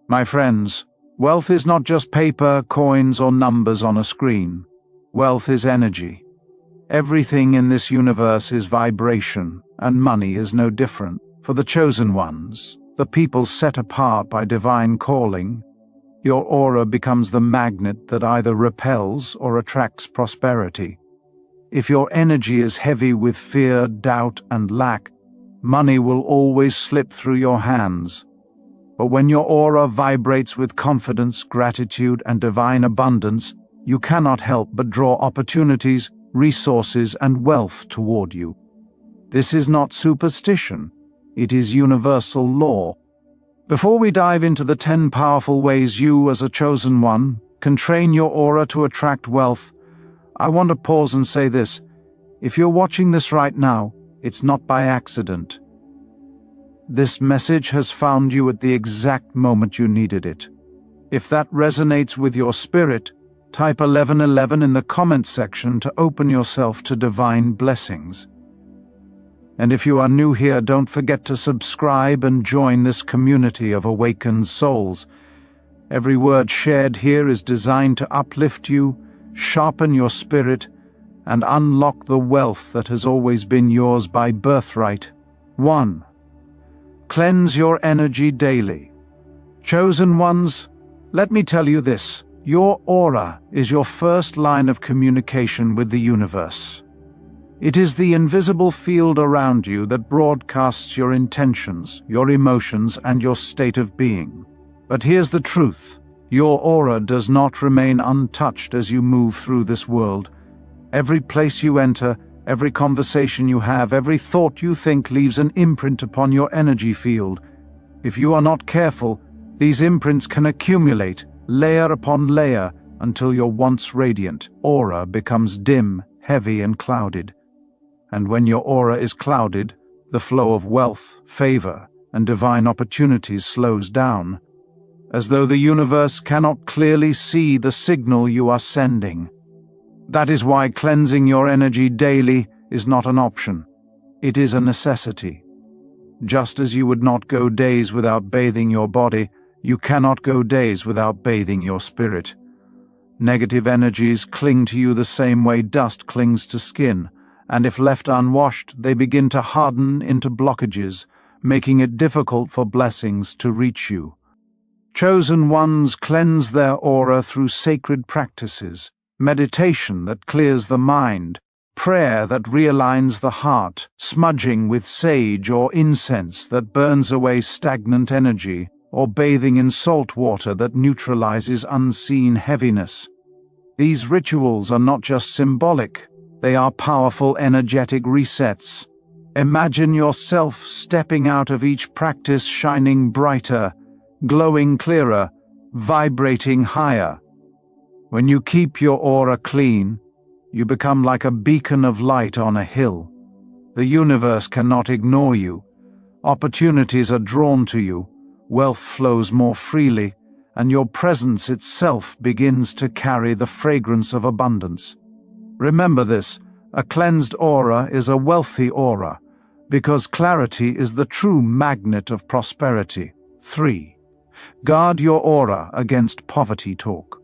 My friends, wealth is not just paper, coins, or numbers on a screen. Wealth is energy. Everything in this universe is vibration, and money is no different. For the chosen ones, the people set apart by divine calling, your aura becomes the magnet that either repels or attracts prosperity. If your energy is heavy with fear, doubt, and lack, money will always slip through your hands. But when your aura vibrates with confidence, gratitude, and divine abundance, you cannot help but draw opportunities, resources, and wealth toward you. This is not superstition. It is universal law. Before we dive into the 10 powerful ways you, as a chosen one, can train your aura to attract wealth, I want to pause and say this. If you're watching this right now, it's not by accident. This message has found you at the exact moment you needed it. If that resonates with your spirit, type 1111 in the comment section to open yourself to divine blessings. And if you are new here, don't forget to subscribe and join this community of awakened souls. Every word shared here is designed to uplift you, sharpen your spirit, and unlock the wealth that has always been yours by birthright. 1. Cleanse your energy daily. Chosen ones, let me tell you this. Your aura is your first line of communication with the universe. It is the invisible field around you that broadcasts your intentions, your emotions, and your state of being. But here's the truth. Your aura does not remain untouched as you move through this world. Every place you enter, every conversation you have, every thought you think leaves an imprint upon your energy field. If you are not careful, these imprints can accumulate, layer upon layer, until your once radiant aura becomes dim, heavy, and clouded. And when your aura is clouded, the flow of wealth, favor, and divine opportunities slows down, as though the universe cannot clearly see the signal you are sending. That is why cleansing your energy daily is not an option. It is a necessity. Just as you would not go days without bathing your body, you cannot go days without bathing your spirit. Negative energies cling to you the same way dust clings to skin, and if left unwashed, they begin to harden into blockages, making it difficult for blessings to reach you. Chosen ones cleanse their aura through sacred practices, meditation that clears the mind, prayer that realigns the heart, smudging with sage or incense that burns away stagnant energy, or bathing in salt water that neutralizes unseen heaviness. These rituals are not just symbolic, they are powerful energetic resets. Imagine yourself stepping out of each practice shining brighter, glowing clearer, vibrating higher. When you keep your aura clean, you become like a beacon of light on a hill. The universe cannot ignore you. Opportunities are drawn to you, wealth flows more freely, and your presence itself begins to carry the fragrance of abundance. Remember this, a cleansed aura is a wealthy aura, because clarity is the true magnet of prosperity. 3. Guard your aura against poverty talk.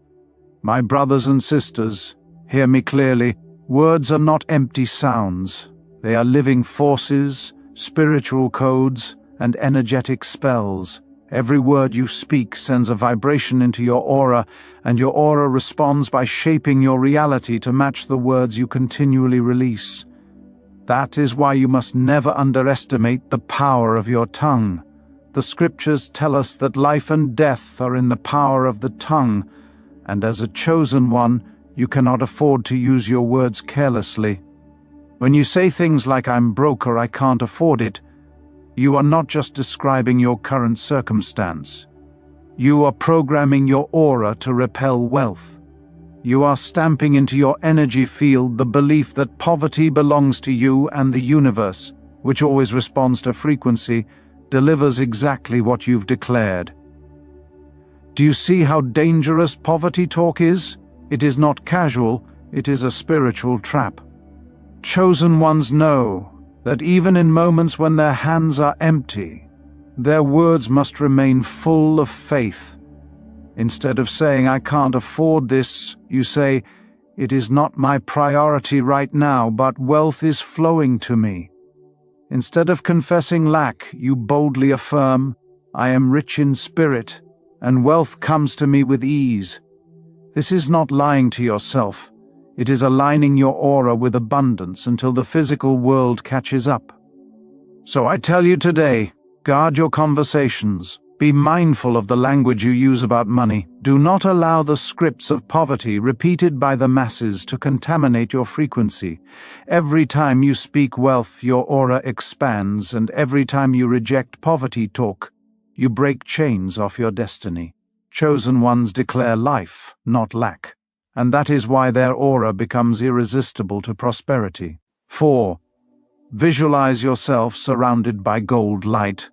My brothers and sisters, hear me clearly. Words are not empty sounds. They are living forces, spiritual codes, and energetic spells. Every word you speak sends a vibration into your aura, and your aura responds by shaping your reality to match the words you continually release. That is why you must never underestimate the power of your tongue. The scriptures tell us that life and death are in the power of the tongue, and as a chosen one, you cannot afford to use your words carelessly. When you say things like "I'm broke" or "I can't afford it," you are not just describing your current circumstance. You are programming your aura to repel wealth. You are stamping into your energy field the belief that poverty belongs to you, and the universe, which always responds to frequency, delivers exactly what you've declared. Do you see how dangerous poverty talk is? It is not casual, it is a spiritual trap. Chosen ones know that even in moments when their hands are empty, their words must remain full of faith. Instead of saying, "I can't afford this," you say, "It is not my priority right now, but wealth is flowing to me." Instead of confessing lack, you boldly affirm, "I am rich in spirit, and wealth comes to me with ease." This is not lying to yourself. It is aligning your aura with abundance until the physical world catches up. So I tell you today, guard your conversations. Be mindful of the language you use about money. Do not allow the scripts of poverty repeated by the masses to contaminate your frequency. Every time you speak wealth, your aura expands, and every time you reject poverty talk, you break chains off your destiny. Chosen ones declare life, not lack, and that is why their aura becomes irresistible to prosperity. 4. Visualize yourself surrounded by gold light.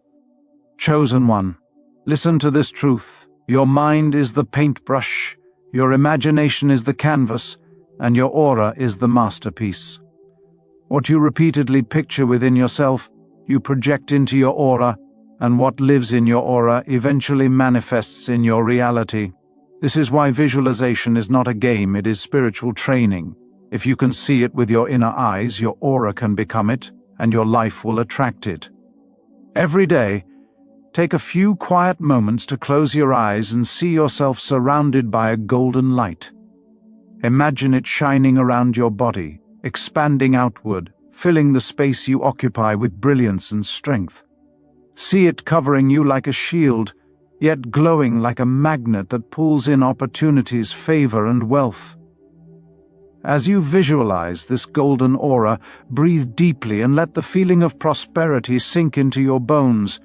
Chosen one, listen to this truth. Your mind is the paintbrush, your imagination is the canvas, and your aura is the masterpiece. What you repeatedly picture within yourself, you project into your aura, and what lives in your aura eventually manifests in your reality. This is why visualization is not a game, it is spiritual training. If you can see it with your inner eyes, your aura can become it, and your life will attract it. Every day, take a few quiet moments to close your eyes and see yourself surrounded by a golden light. Imagine it shining around your body, expanding outward, filling the space you occupy with brilliance and strength. See it covering you like a shield, yet glowing like a magnet that pulls in opportunities, favor, and wealth. As you visualize this golden aura, breathe deeply and let the feeling of prosperity sink into your bones.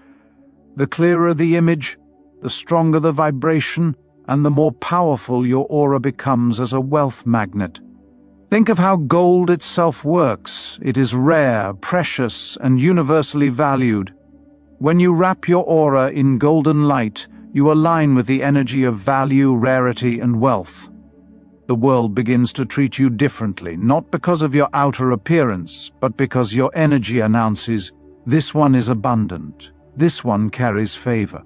The clearer the image, the stronger the vibration, and the more powerful your aura becomes as a wealth magnet. Think of how gold itself works. It is rare, precious, and universally valued. When you wrap your aura in golden light, you align with the energy of value, rarity, and wealth. The world begins to treat you differently, not because of your outer appearance, but because your energy announces, "This one is abundant. This one carries favor."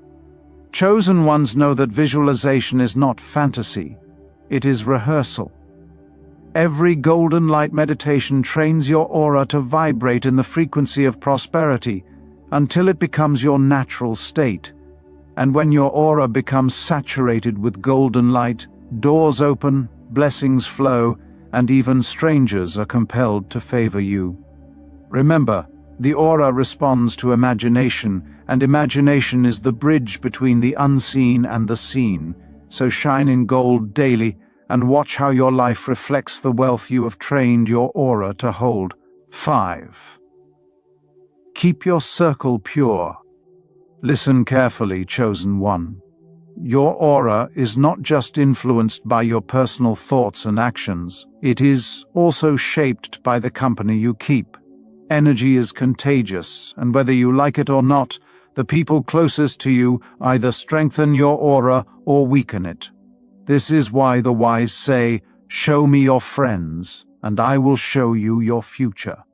Chosen ones know that visualization is not fantasy. It is rehearsal. Every golden light meditation trains your aura to vibrate in the frequency of prosperity until it becomes your natural state. And when your aura becomes saturated with golden light, doors open, blessings flow, and even strangers are compelled to favor you. Remember, the aura responds to imagination, and imagination is the bridge between the unseen and the seen. So shine in gold daily and watch how your life reflects the wealth you have trained your aura to hold. 5. Keep your circle pure. Listen carefully, chosen one. Your aura is not just influenced by your personal thoughts and actions, it is also shaped by the company you keep. Energy is contagious, and whether you like it or not, the people closest to you either strengthen your aura or weaken it. This is why the wise say, "Show me your friends, and I will show you your future."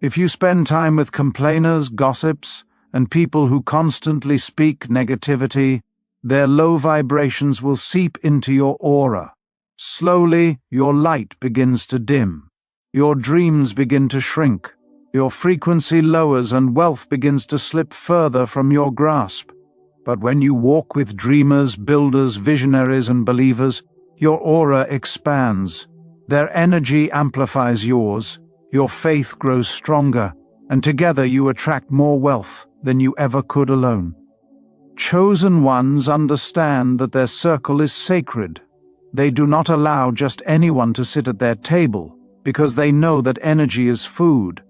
If you spend time with complainers, gossips, and people who constantly speak negativity, their low vibrations will seep into your aura. Slowly, your light begins to dim. Your dreams begin to shrink. Your frequency lowers and wealth begins to slip further from your grasp. But when you walk with dreamers, builders, visionaries, and believers, your aura expands. Their energy amplifies yours. Your faith grows stronger, and together you attract more wealth than you ever could alone. Chosen ones understand that their circle is sacred. They do not allow just anyone to sit at their table, because they know that energy is food.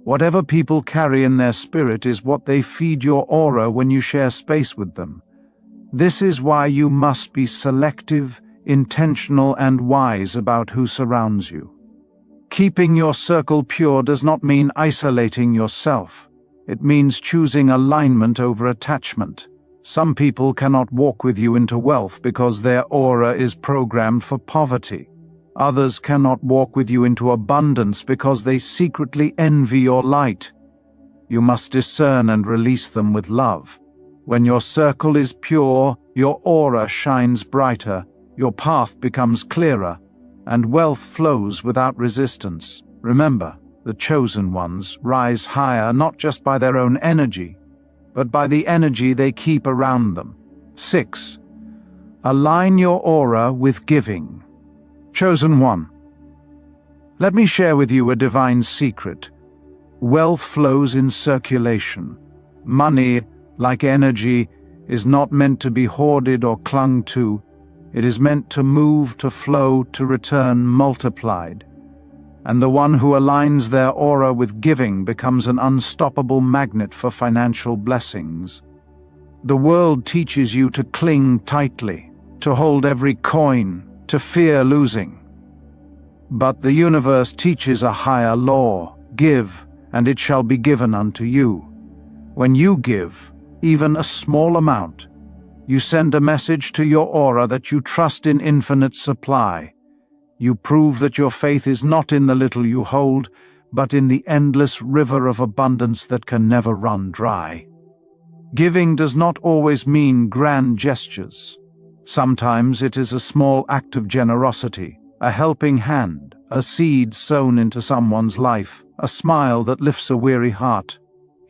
Whatever people carry in their spirit is what they feed your aura when you share space with them. This is why you must be selective, intentional, and wise about who surrounds you. Keeping your circle pure does not mean isolating yourself. It means choosing alignment over attachment. Some people cannot walk with you into wealth because their aura is programmed for poverty. Others cannot walk with you into abundance because they secretly envy your light. You must discern and release them with love. When your circle is pure, Your aura shines brighter, your path becomes clearer, and wealth flows without resistance. Remember, the chosen ones rise higher not just by their own energy, but by the energy they keep around them. 6. Align your aura with giving. Chosen one. Let me share with you a divine secret. Wealth flows in circulation. Money, like energy, is not meant to be hoarded or clung to. It is meant to move, to flow, to return multiplied. And the one who aligns their aura with giving becomes an unstoppable magnet for financial blessings. The world teaches you to cling tightly, to hold every coin, to fear losing. But the universe teaches a higher law: give, and it shall be given unto you. When you give, even a small amount, you send a message to your aura that you trust in infinite supply. You prove that your faith is not in the little you hold, but in the endless river of abundance that can never run dry. Giving does not always mean grand gestures. Sometimes it is a small act of generosity, a helping hand, a seed sown into someone's life, a smile that lifts a weary heart.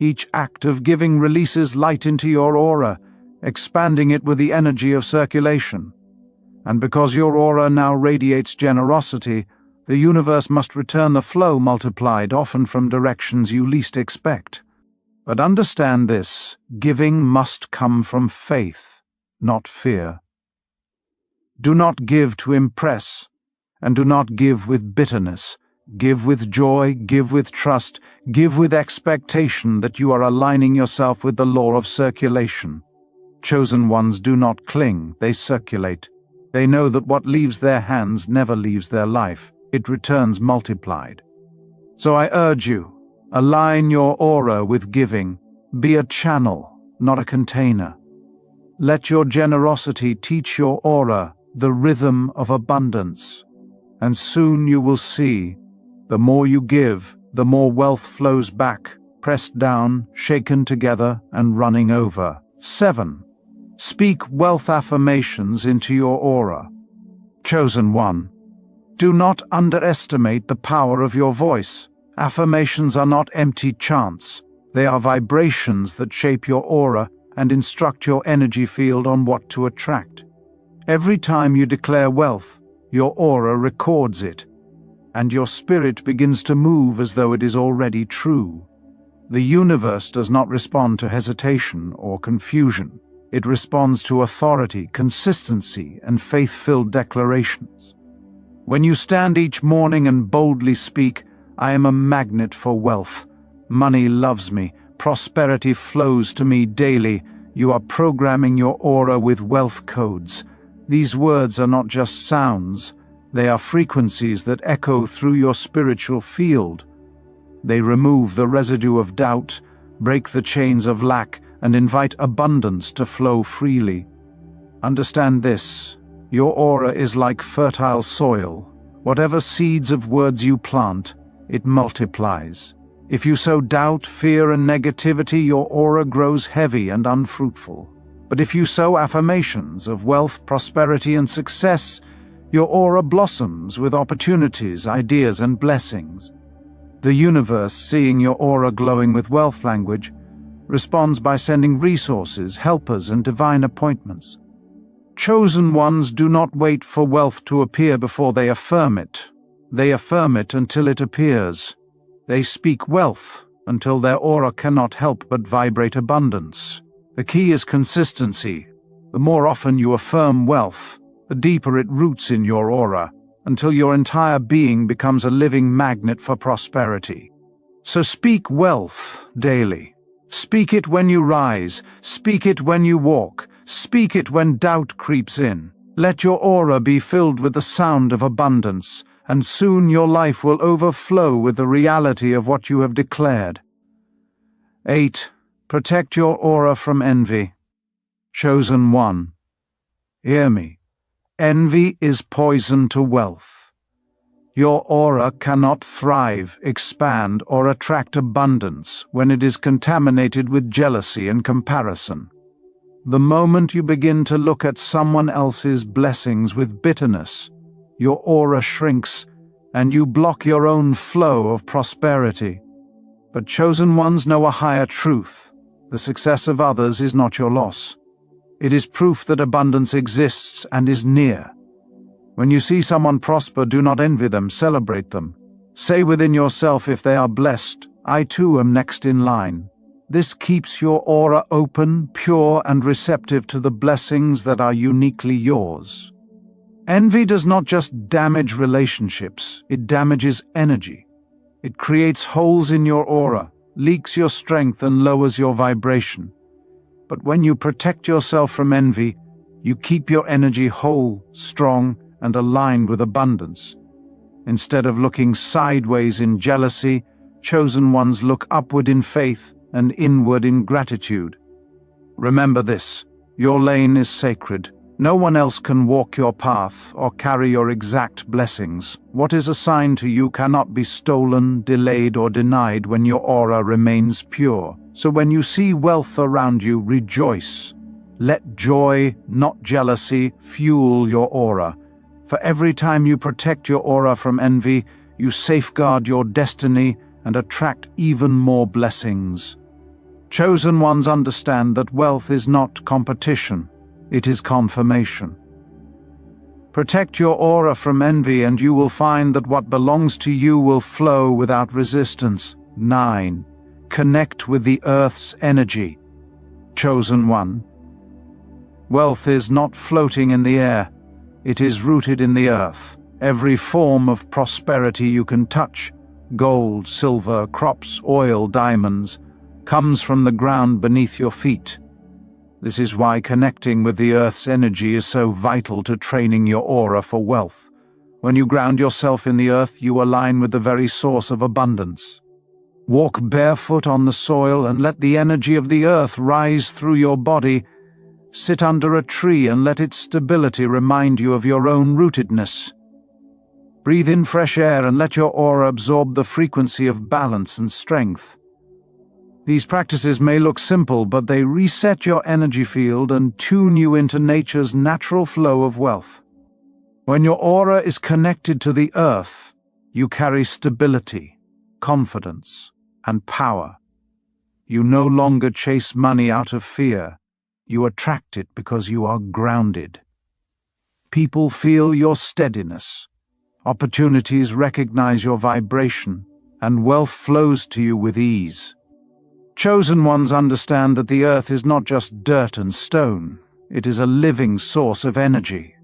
Each act of giving releases light into your aura, expanding it with the energy of circulation. And because your aura now radiates generosity, the universe must return the flow multiplied, often from directions you least expect. But understand this: giving must come from faith, not fear. Do not give to impress, and do not give with bitterness. Give with joy, give with trust, give with expectation that you are aligning yourself with the law of circulation. Chosen ones do not cling, they circulate. They know that what leaves their hands never leaves their life. It returns multiplied. So I urge you, align your aura with giving. Be a channel, not a container. Let your generosity teach your aura the rhythm of abundance. And soon you will see, the more you give, the more wealth flows back, pressed down, shaken together, and running over. 7. Speak wealth affirmations into your aura. Chosen one. Do not underestimate the power of your voice. Affirmations are not empty chants. They are vibrations that shape your aura and instruct your energy field on what to attract. Every time you declare wealth, your aura records it, and your spirit begins to move as though it is already true. The universe does not respond to hesitation or confusion. It responds to authority, consistency, and faith-filled declarations. When you stand each morning and boldly speak, "I am a magnet for wealth. Money loves me. Prosperity flows to me daily," you are programming your aura with wealth codes. These words are not just sounds. They are frequencies that echo through your spiritual field. They remove the residue of doubt, break the chains of lack, and invite abundance to flow freely. Understand this: your aura is like fertile soil. Whatever seeds of words you plant, it multiplies. If you sow doubt, fear, and negativity, your aura grows heavy and unfruitful. But if you sow affirmations of wealth, prosperity, and success, your aura blossoms with opportunities, ideas, and blessings. The universe, seeing your aura glowing with wealth language, responds by sending resources, helpers, and divine appointments. Chosen ones do not wait for wealth to appear before they affirm it. They affirm it until it appears. They speak wealth until their aura cannot help but vibrate abundance. The key is consistency. The more often you affirm wealth, the deeper it roots in your aura, until your entire being becomes a living magnet for prosperity. So speak wealth daily. Speak it when you rise. Speak it when you walk. Speak it when doubt creeps in. Let your aura be filled with the sound of abundance, and soon your life will overflow with the reality of what you have declared. 8. Protect your aura from envy. Chosen one. Hear me. Envy is poison to wealth. Your aura cannot thrive, expand, or attract abundance when it is contaminated with jealousy and comparison. The moment you begin to look at someone else's blessings with bitterness, your aura shrinks and you block your own flow of prosperity. But chosen ones know a higher truth. The success of others is not your loss. It is proof that abundance exists and is near. When you see someone prosper, do not envy them, celebrate them. Say within yourself, if they are blessed, I too am next in line. This keeps your aura open, pure, and receptive to the blessings that are uniquely yours. Envy does not just damage relationships, it damages energy. It creates holes in your aura, leaks your strength, and lowers your vibration. But when you protect yourself from envy, you keep your energy whole, strong, and aligned with abundance. Instead of looking sideways in jealousy, chosen ones look upward in faith and inward in gratitude. Remember this: your lane is sacred. No one else can walk your path or carry your exact blessings. What is assigned to you cannot be stolen, delayed, or denied when your aura remains pure. So when you see wealth around you, rejoice. Let joy, not jealousy, fuel your aura. For every time you protect your aura from envy, you safeguard your destiny and attract even more blessings. Chosen ones understand that wealth is not competition, it is confirmation. Protect your aura from envy and you will find that what belongs to you will flow without resistance. 9. Connect with the earth's energy. Chosen one. Wealth is not floating in the air, it is rooted in the earth. Every form of prosperity you can touch, gold, silver, crops, oil, diamonds, comes from the ground beneath your feet. This is why connecting with the earth's energy is so vital to training your aura for wealth. When you ground yourself in the earth, you align with the very source of abundance. Walk barefoot on the soil and let the energy of the earth rise through your body. Sit under a tree and let its stability remind you of your own rootedness. Breathe in fresh air and let your aura absorb the frequency of balance and strength. These practices may look simple, but they reset your energy field and tune you into nature's natural flow of wealth. When your aura is connected to the earth, you carry stability, confidence, and power. You no longer chase money out of fear. You attract it because you are grounded. People feel your steadiness. Opportunities recognize your vibration, and wealth flows to you with ease. Chosen ones understand that the earth is not just dirt and stone. It is a living source of energy.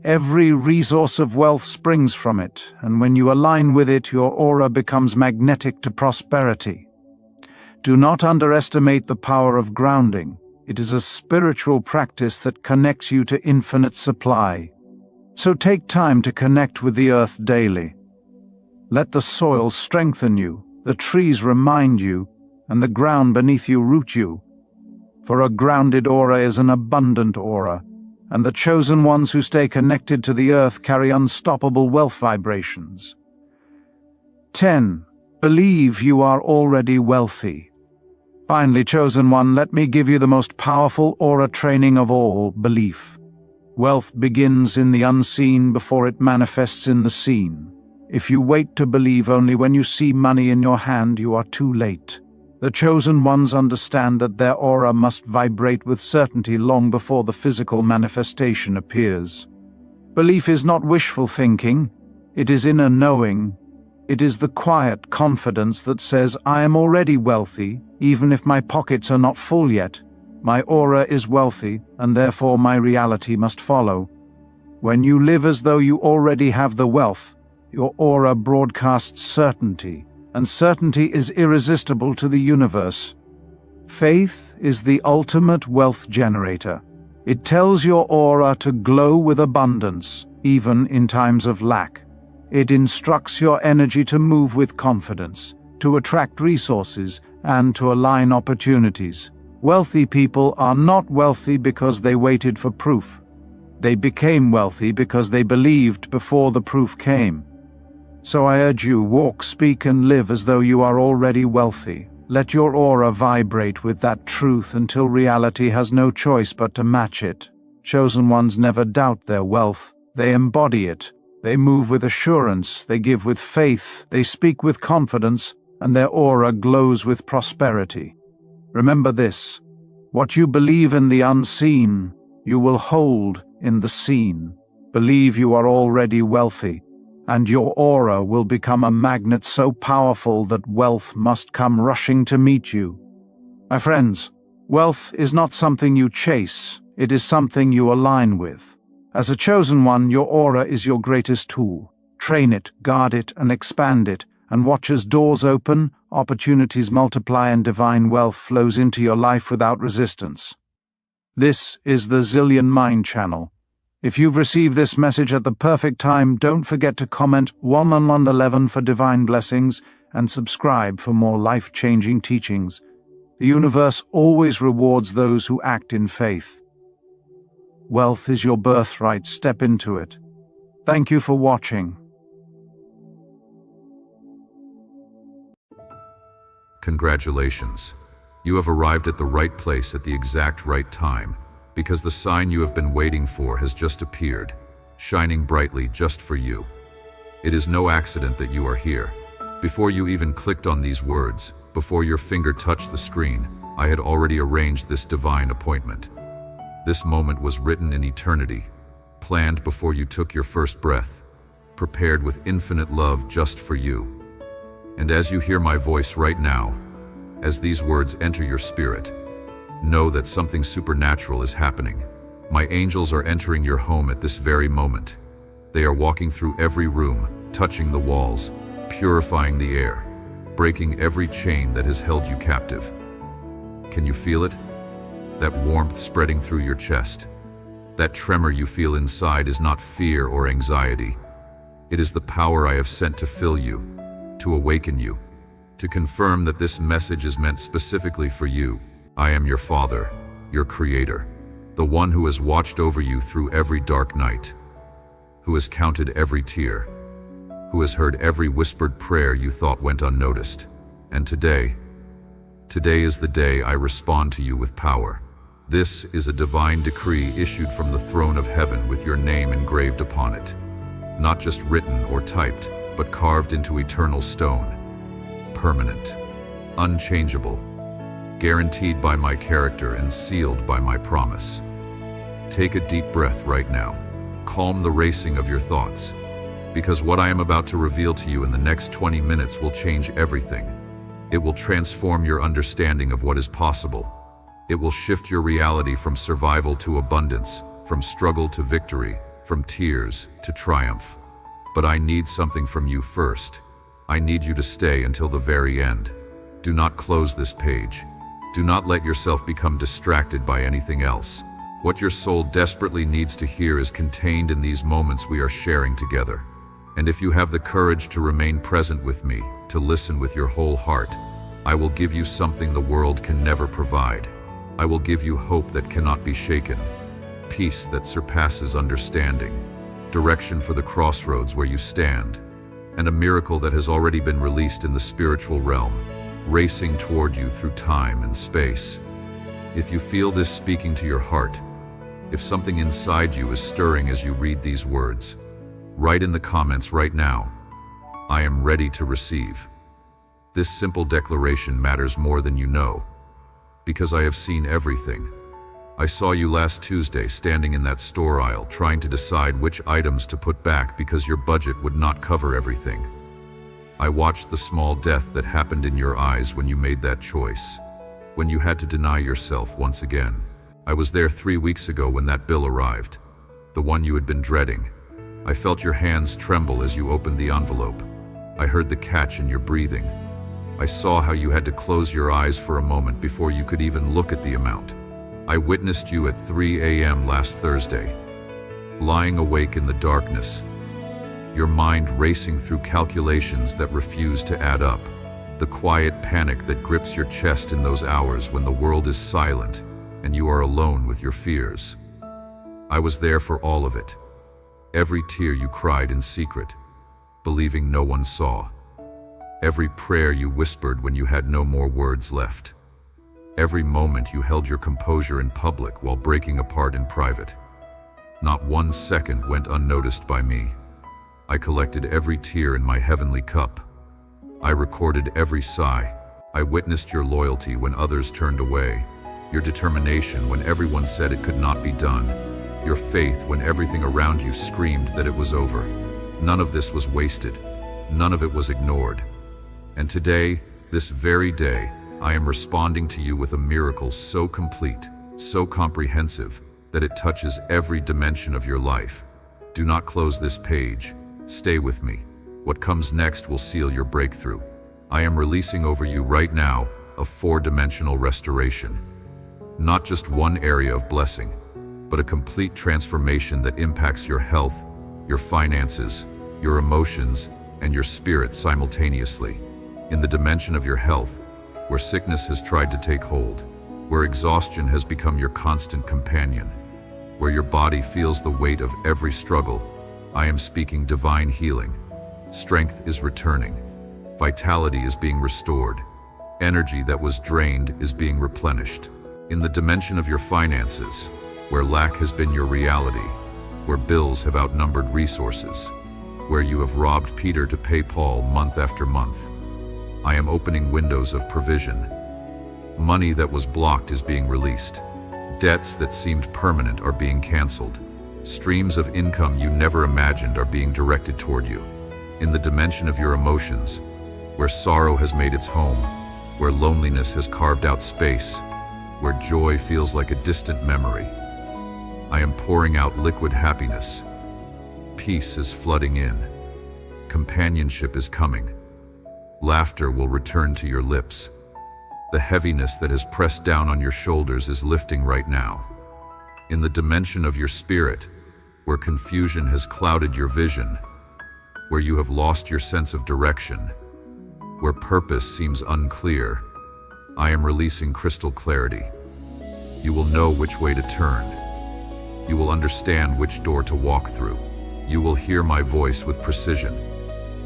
Every resource of wealth springs from it, and when you align with it, your aura becomes magnetic to prosperity. Do not underestimate the power of grounding. It is a spiritual practice that connects you to infinite supply. So take time to connect with the earth daily. Let the soil strengthen you, the trees remind you, and the ground beneath you root you. For a grounded aura is an abundant aura, and the chosen ones who stay connected to the earth carry unstoppable wealth vibrations. 10. Believe you are already wealthy. Finally, chosen one, let me give you the most powerful aura training of all: belief. Wealth begins in the unseen before it manifests in the seen. If you wait to believe only when you see money in your hand, you are too late. The chosen ones understand that their aura must vibrate with certainty long before the physical manifestation appears. Belief is not wishful thinking, it is inner knowing. It is the quiet confidence that says, I am already wealthy, even if my pockets are not full yet. My aura is wealthy, and therefore my reality must follow. When you live as though you already have the wealth, your aura broadcasts certainty, and certainty is irresistible to the universe. Faith is the ultimate wealth generator. It tells your aura to glow with abundance, even in times of lack. It instructs your energy to move with confidence, to attract resources, and to align opportunities. Wealthy people are not wealthy because they waited for proof. They became wealthy because they believed before the proof came. So I urge you, walk, speak, and live as though you are already wealthy. Let your aura vibrate with that truth until reality has no choice but to match it. Chosen ones never doubt their wealth. They embody it. They move with assurance. They give with faith. They speak with confidence, and their aura glows with prosperity. Remember this: what you believe in the unseen, you will hold in the seen. Believe you are already wealthy, and your aura will become a magnet so powerful that wealth must come rushing to meet you. My friends, wealth is not something you chase, it is something you align with. As a chosen one, your aura is your greatest tool. Train it, guard it, and expand it, and watch as doors open, opportunities multiply, and divine wealth flows into your life without resistance. This is the Zillion Mind Channel. If you've received this message at the perfect time, don't forget to comment 111 for divine blessings and subscribe for more life-changing teachings. The universe always rewards those who act in faith. Wealth is your birthright. Step into it. Thank you for watching. Congratulations. You have arrived at the right place at the exact right time, because the sign you have been waiting for has just appeared, shining brightly just for you. It is no accident that you are here. Before you even clicked on these words, before your finger touched the screen, I had already arranged this divine appointment. This moment was written in eternity, planned before you took your first breath, prepared with infinite love just for you. And as you hear my voice right now, as these words enter your spirit, know that something supernatural is happening. My angels are entering your home at this very moment. They are walking through every room, touching the walls, purifying the air, breaking every chain that has held you captive. Can you feel it? That warmth spreading through your chest. That tremor you feel inside is not fear or anxiety. It is the power I have sent to fill you, to awaken you, to confirm that this message is meant specifically for you. I am your Father, your Creator, the one who has watched over you through every dark night, who has counted every tear, who has heard every whispered prayer you thought went unnoticed. And today is the day I respond to you with power. This is a divine decree issued from the throne of heaven with your name engraved upon it, not just written or typed, but carved into eternal stone, permanent, unchangeable, guaranteed by my character and sealed by my promise. Take a deep breath right now. Calm the racing of your thoughts, because what I am about to reveal to you in the next 20 minutes will change everything. It will transform your understanding of what is possible. It will shift your reality from survival to abundance, from struggle to victory, from tears to triumph. But I need something from you first. I need you to stay until the very end. Do not close this page. Do not let yourself become distracted by anything else. What your soul desperately needs to hear is contained in these moments we are sharing together. And if you have the courage to remain present with me, to listen with your whole heart, I will give you something the world can never provide. I will give you hope that cannot be shaken, peace that surpasses understanding, direction for the crossroads where you stand, and a miracle that has already been released in the spiritual realm, racing toward you through time and space. If you feel this speaking to your heart, if something inside you is stirring as you read these words, write in the comments right now, I am ready to receive. This simple declaration matters more than you know, because I have seen everything. I saw you last Tuesday standing in that store aisle trying to decide which items to put back because your budget would not cover everything. I watched the small death that happened in your eyes when you made that choice, when you had to deny yourself once again. I was there 3 weeks ago when that bill arrived, the one you had been dreading. I felt your hands tremble as you opened the envelope. I heard the catch in your breathing. I saw how you had to close your eyes for a moment before you could even look at the amount. I witnessed you at 3 a.m. last Thursday, lying awake in the darkness, your mind racing through calculations that refuse to add up, the quiet panic that grips your chest in those hours when the world is silent and you are alone with your fears. I was there for all of it. Every tear you cried in secret, believing no one saw. every prayer you whispered when you had no more words left, every moment you held your composure in public while breaking apart in private. Not 1 second went unnoticed by me. I collected every tear in my heavenly cup. I recorded every sigh. I witnessed your loyalty when others turned away, your determination when everyone said it could not be done, your faith when everything around you screamed that it was over. None of this was wasted. None of it was ignored. And today, this very day, I am responding to you with a miracle so complete, so comprehensive, that it touches every dimension of your life. Do not close this page. Stay with me. What comes next will seal your breakthrough. I am releasing over you right now a 4-dimensional restoration. Not just one area of blessing, but a complete transformation that impacts your health, your finances, your emotions, and your spirit simultaneously. In the dimension of your health, where sickness has tried to take hold, where exhaustion has become your constant companion, where your body feels the weight of every struggle, I am speaking divine healing. Strength is returning. Vitality is being restored. Energy that was drained is being replenished. In the dimension of your finances, where lack has been your reality, where bills have outnumbered resources, where you have robbed Peter to pay Paul month after month, I am opening windows of provision. Money that was blocked is being released. Debts that seemed permanent are being canceled. Streams of income you never imagined are being directed toward you. In the dimension of your emotions, where sorrow has made its home, where loneliness has carved out space, where joy feels like a distant memory, I am pouring out liquid happiness. Peace is flooding in. Companionship is coming. Laughter will return to your lips. The heaviness that has pressed down on your shoulders is lifting right now. In the dimension of your spirit, where confusion has clouded your vision, where you have lost your sense of direction, where purpose seems unclear, I am releasing crystal clarity. You will know which way to turn. You will understand which door to walk through. You will hear my voice with precision.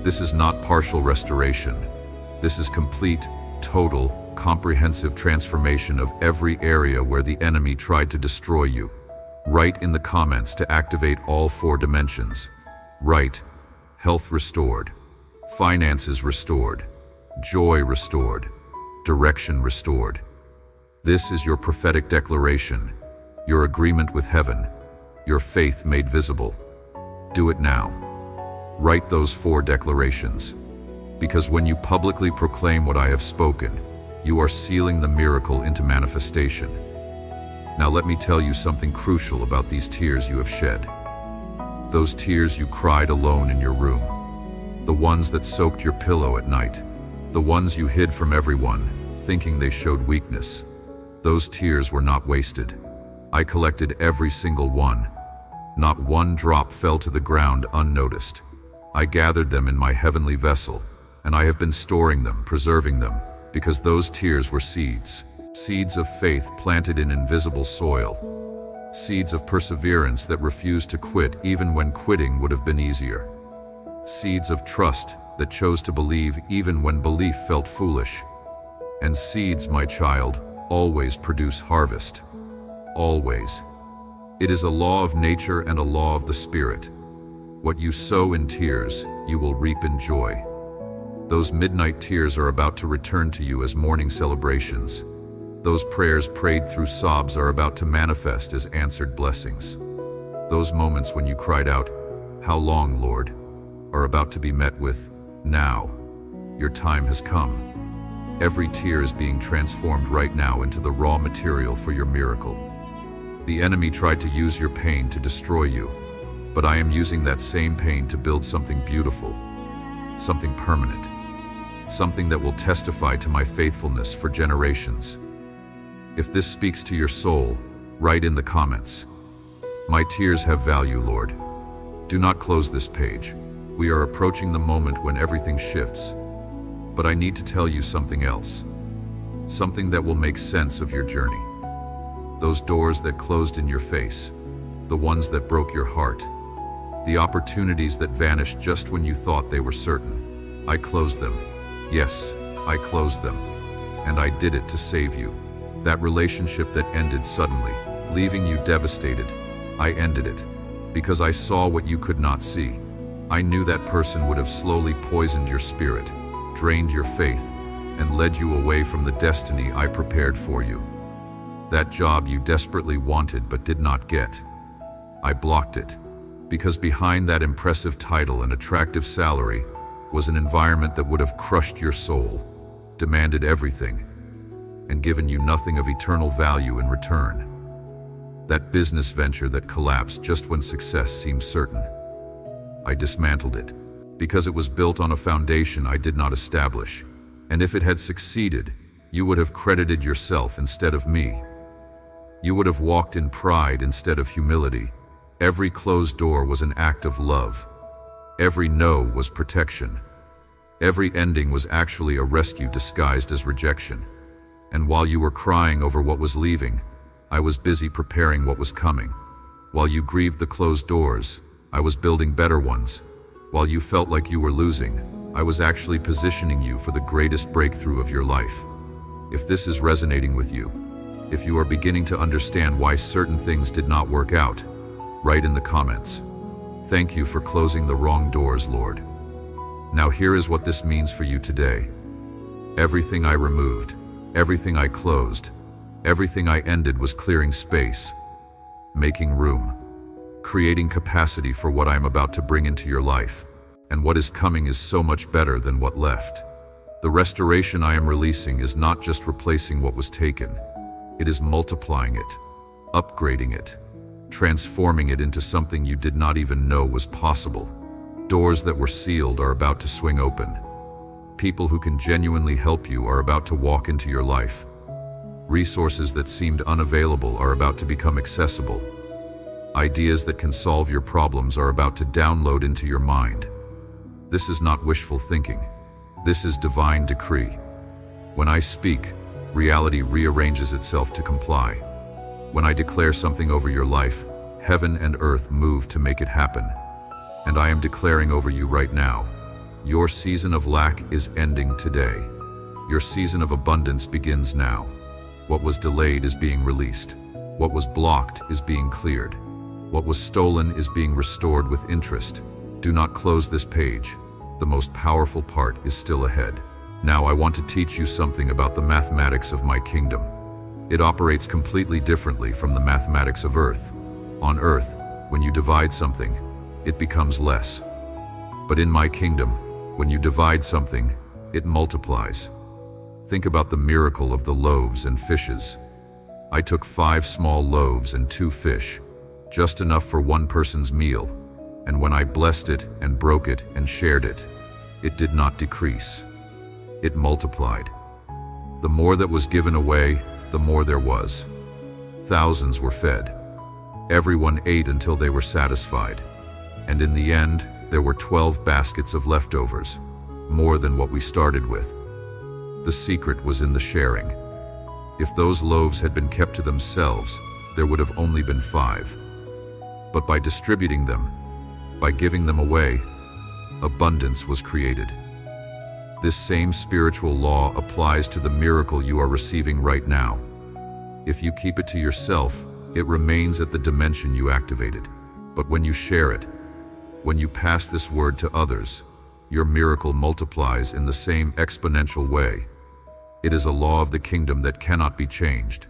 This is not partial restoration. This is complete, total, comprehensive transformation of every area where the enemy tried to destroy you. Write in the comments to activate all 4 dimensions. Write, health restored, finances restored, joy restored, direction restored. This is your prophetic declaration, your agreement with heaven, your faith made visible. Do it now. Write those 4 declarations, because when you publicly proclaim what I have spoken, you are sealing the miracle into manifestation. Now let me tell you something crucial about these tears you have shed. Those tears you cried alone in your room. The ones that soaked your pillow at night. The ones you hid from everyone, thinking they showed weakness. Those tears were not wasted. I collected every single one. Not one drop fell to the ground unnoticed. I gathered them in my heavenly vessel, and I have been storing them, preserving them, because those tears were seeds. Seeds of faith planted in invisible soil. Seeds of perseverance that refused to quit even when quitting would have been easier. Seeds of trust that chose to believe even when belief felt foolish. And seeds, my child, always produce harvest. Always. It is a law of nature and a law of the Spirit. What you sow in tears, you will reap in joy. Those midnight tears are about to return to you as morning celebrations. Those prayers prayed through sobs are about to manifest as answered blessings. Those moments when you cried out, "How long, Lord?" are about to be met with, "Now. Your time has come." Every tear is being transformed right now into the raw material for your miracle. The enemy tried to use your pain to destroy you, but I am using that same pain to build something beautiful, something permanent, something that will testify to my faithfulness for generations. If this speaks to your soul, write in the comments, "My tears have value, Lord." Do not close this page. We are approaching the moment when everything shifts. But I need to tell you something else. Something that will make sense of your journey. Those doors that closed in your face, the ones that broke your heart, the opportunities that vanished just when you thought they were certain. I closed them. Yes, I closed them. And I did it to save you. That relationship that ended suddenly, leaving you devastated, I ended it. Because I saw what you could not see. I knew that person would have slowly poisoned your spirit, drained your faith, and led you away from the destiny I prepared for you. That job you desperately wanted but did not get. I blocked it, because behind that impressive title and attractive salary was an environment that would have crushed your soul, demanded everything, and given you nothing of eternal value in return. That business venture that collapsed just when success seemed certain. I dismantled it, because it was built on a foundation I did not establish, and if it had succeeded, you would have credited yourself instead of me. You would have walked in pride instead of humility. Every closed door was an act of love. Every no was protection. Every ending was actually a rescue disguised as rejection. And while you were crying over what was leaving, I was busy preparing what was coming. While you grieved the closed doors, I was building better ones. While you felt like you were losing, I was actually positioning you for the greatest breakthrough of your life. If this is resonating with you, if you are beginning to understand why certain things did not work out, write in the comments. Thank you for closing the wrong doors, Lord. Now here is what this means for you today. Everything I removed, everything I closed, everything I ended was clearing space, making room, creating capacity for what I am about to bring into your life. And what is coming is so much better than what left. The restoration I am releasing is not just replacing what was taken. It is multiplying it, upgrading it, transforming it into something you did not even know was possible. Doors that were sealed are about to swing open. People who can genuinely help you are about to walk into your life. Resources that seemed unavailable are about to become accessible. Ideas that can solve your problems are about to download into your mind. This is not wishful thinking. This is divine decree. When I speak, reality rearranges itself to comply. When I declare something over your life, heaven and earth move to make it happen. And I am declaring over you right now, your season of lack is ending today. Your season of abundance begins now. What was delayed is being released. What was blocked is being cleared. What was stolen is being restored with interest. Do not close this page. The most powerful part is still ahead. Now I want to teach you something about the mathematics of my kingdom. It operates completely differently from the mathematics of earth. On earth, when you divide something, it becomes less. But in my kingdom, when you divide something, it multiplies. Think about the miracle of the loaves and fishes. I took 5 small loaves and 2 fish, just enough for one person's meal, and when I blessed it and broke it and shared it, it did not decrease. It multiplied. The more that was given away, the more there was. Thousands were fed. Everyone ate until they were satisfied. And in the end, there were 12 baskets of leftovers, more than what we started with. The secret was in the sharing. If those loaves had been kept to themselves, there would have only been 5. But by distributing them, by giving them away, abundance was created. This same spiritual law applies to the miracle you are receiving right now. If you keep it to yourself, it remains at the dimension you activated. But when you share it, when you pass this word to others, your miracle multiplies in the same exponential way. It is a law of the kingdom that cannot be changed.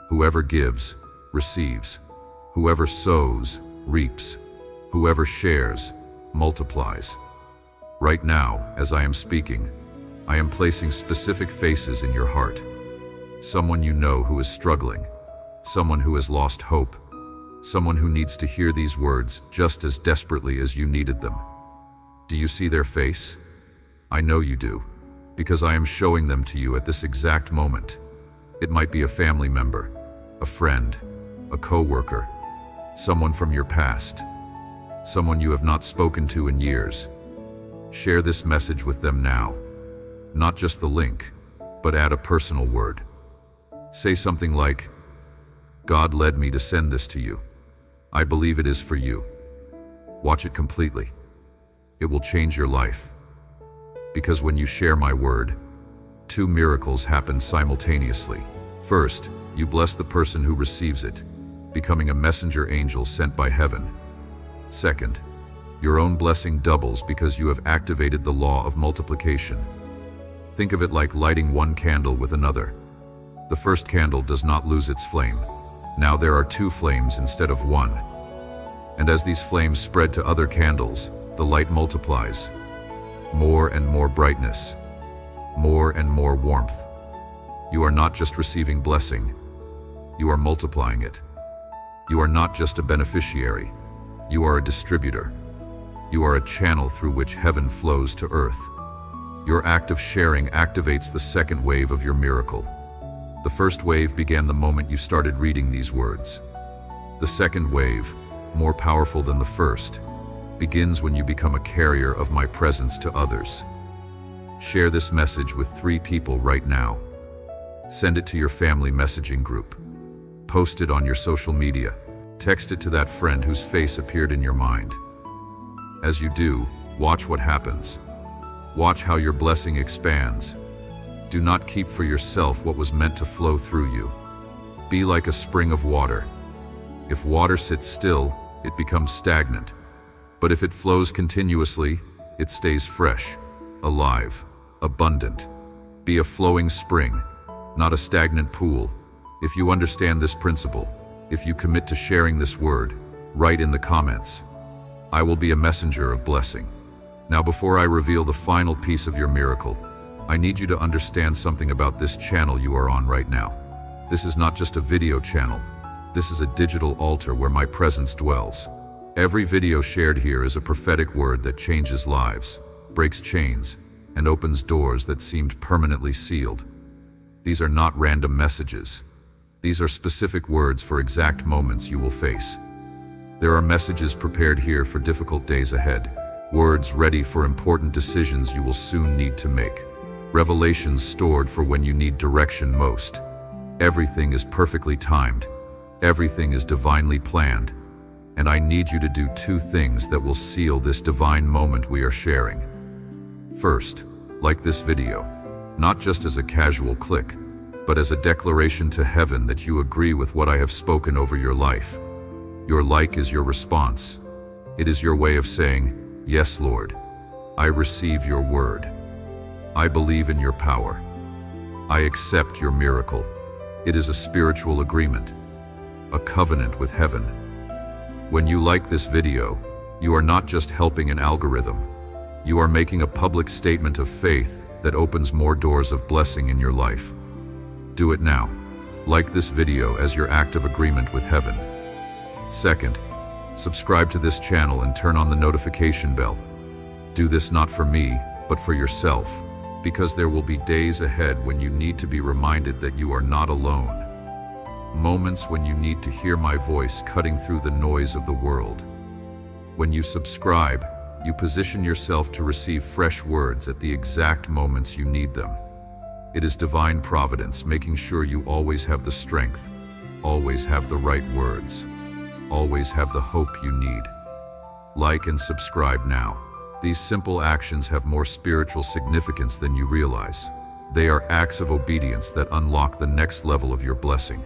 Whoever gives, receives. Whoever sows, reaps. Whoever shares, multiplies. Right now, as I am speaking, I am placing specific faces in your heart. Someone you know who is struggling. Someone who has lost hope. Someone who needs to hear these words just as desperately as you needed them. Do you see their face? I know you do, because I am showing them to you at this exact moment. It might be a family member, a friend, a coworker, someone from your past, someone you have not spoken to in years. Share this message with them now. Not just the link, but add a personal word. Say something like, God led me to send this to you. I believe it is for you. Watch it completely. It will change your life. Because when you share my word, two miracles happen simultaneously. First, you bless the person who receives it, becoming a messenger angel sent by heaven. Second, your own blessing doubles because you have activated the law of multiplication. Think of it like lighting one candle with another. The first candle does not lose its flame. Now there are two flames instead of one. And as these flames spread to other candles, the light multiplies. More and more brightness, more and more warmth. You are not just receiving blessing, you are multiplying it. You are not just a beneficiary, you are a distributor. You are a channel through which heaven flows to earth. Your act of sharing activates the second wave of your miracle. The first wave began the moment you started reading these words. The second wave, more powerful than the first, begins when you become a carrier of my presence to others. Share this message with 3 people right now. Send it to your family messaging group. Post it on your social media. Text it to that friend whose face appeared in your mind. As you do, watch what happens. Watch how your blessing expands. Do not keep for yourself what was meant to flow through you. Be like a spring of water. If water sits still, it becomes stagnant. But if it flows continuously, it stays fresh, alive, abundant. Be a flowing spring, not a stagnant pool. If you understand this principle, if you commit to sharing this word, write in the comments, "I will be a messenger of blessing." Now, before I reveal the final piece of your miracle, I need you to understand something about this channel you are on right now. This is not just a video channel. This is a digital altar where my presence dwells. Every video shared here is a prophetic word that changes lives, breaks chains, and opens doors that seemed permanently sealed. These are not random messages. These are specific words for exact moments you will face. There are messages prepared here for difficult days ahead, words ready for important decisions you will soon need to make, revelations stored for when you need direction most. Everything is perfectly timed. Everything is divinely planned. And I need you to do 2 things that will seal this divine moment we are sharing. First, like this video, not just as a casual click, but as a declaration to heaven that you agree with what I have spoken over your life. Your like is your response. It is your way of saying, "Yes, Lord, I receive your word. I believe in your power. I accept your miracle." It is a spiritual agreement, a covenant with heaven. When you like this video, you are not just helping an algorithm. You are making a public statement of faith that opens more doors of blessing in your life. Do it now. Like this video as your act of agreement with heaven. Second, subscribe to this channel and turn on the notification bell. Do this not for me, but for yourself, because there will be days ahead when you need to be reminded that you are not alone. Moments when you need to hear my voice cutting through the noise of the world. When you subscribe, you position yourself to receive fresh words at the exact moments you need them. It is divine providence making sure you always have the strength, always have the right words, always have the hope you need. Like and subscribe now. These simple actions have more spiritual significance than you realize. They are acts of obedience that unlock the next level of your blessing.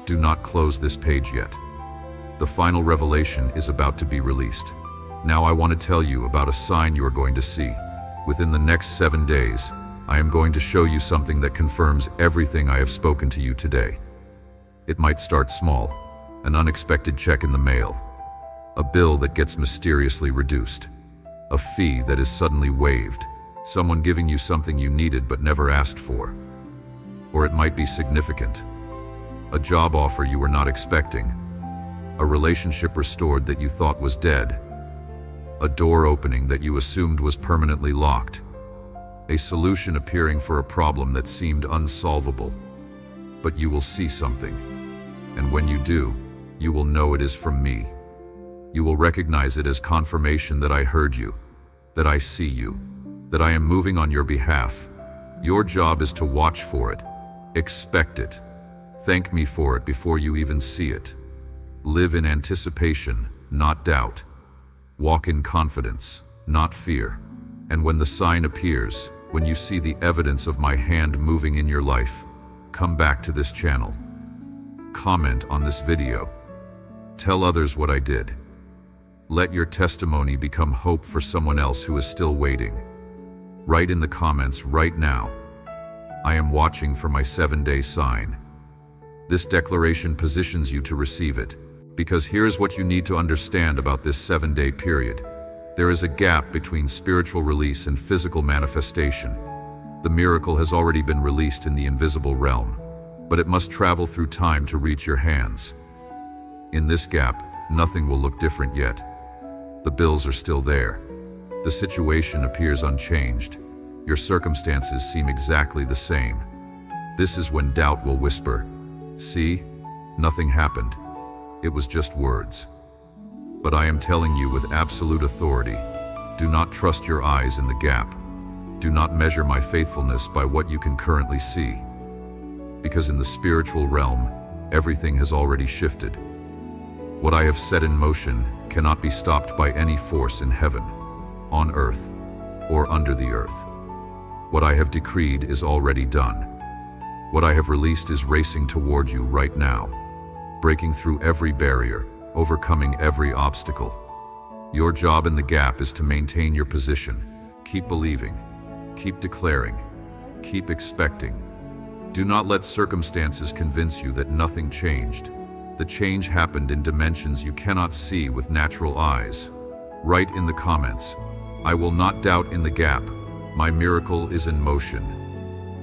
Do not close this page yet. The final revelation is about to be released. Now I want to tell you about a sign you are going to see. Within the next 7 days, I am going to show you something that confirms everything I have spoken to you today. It might start small, an unexpected check in the mail, a bill that gets mysteriously reduced, a fee that is suddenly waived, someone giving you something you needed but never asked for. Or it might be significant. A job offer you were not expecting, a relationship restored that you thought was dead, a door opening that you assumed was permanently locked, a solution appearing for a problem that seemed unsolvable. But you will see something, and when you do, you will know it is from me. You will recognize it as confirmation that I heard you, that I see you, that I am moving on your behalf. Your job is to watch for it, expect it, thank me for it before you even see it. Live in anticipation, not doubt. Walk in confidence, not fear. And when the sign appears, when you see the evidence of my hand moving in your life, come back to this channel. Comment on this video. Tell others what I did. Let your testimony become hope for someone else who is still waiting. Write in the comments right now, I am watching for my 7-day sign. This declaration positions you to receive it, because here's what you need to understand about this 7-day period. There is a gap between spiritual release and physical manifestation. The miracle has already been released in the invisible realm, but it must travel through time to reach your hands. In this gap, nothing will look different yet. The bills are still there. The situation appears unchanged. Your circumstances seem exactly the same. This is when doubt will whisper, "See, nothing happened. It was just words." But I am telling you with absolute authority, do not trust your eyes in the gap. Do not measure my faithfulness by what you can currently see. Because in the spiritual realm, everything has already shifted. What I have set in motion cannot be stopped by any force in heaven, on earth, or under the earth. What I have decreed is already done. What I have released is racing toward you right now, breaking through every barrier, overcoming every obstacle. Your job in the gap is to maintain your position. Keep believing, keep declaring, keep expecting. Do not let circumstances convince you that nothing changed. The change happened in dimensions you cannot see with natural eyes. Write in the comments, I will not doubt in the gap. My miracle is in motion.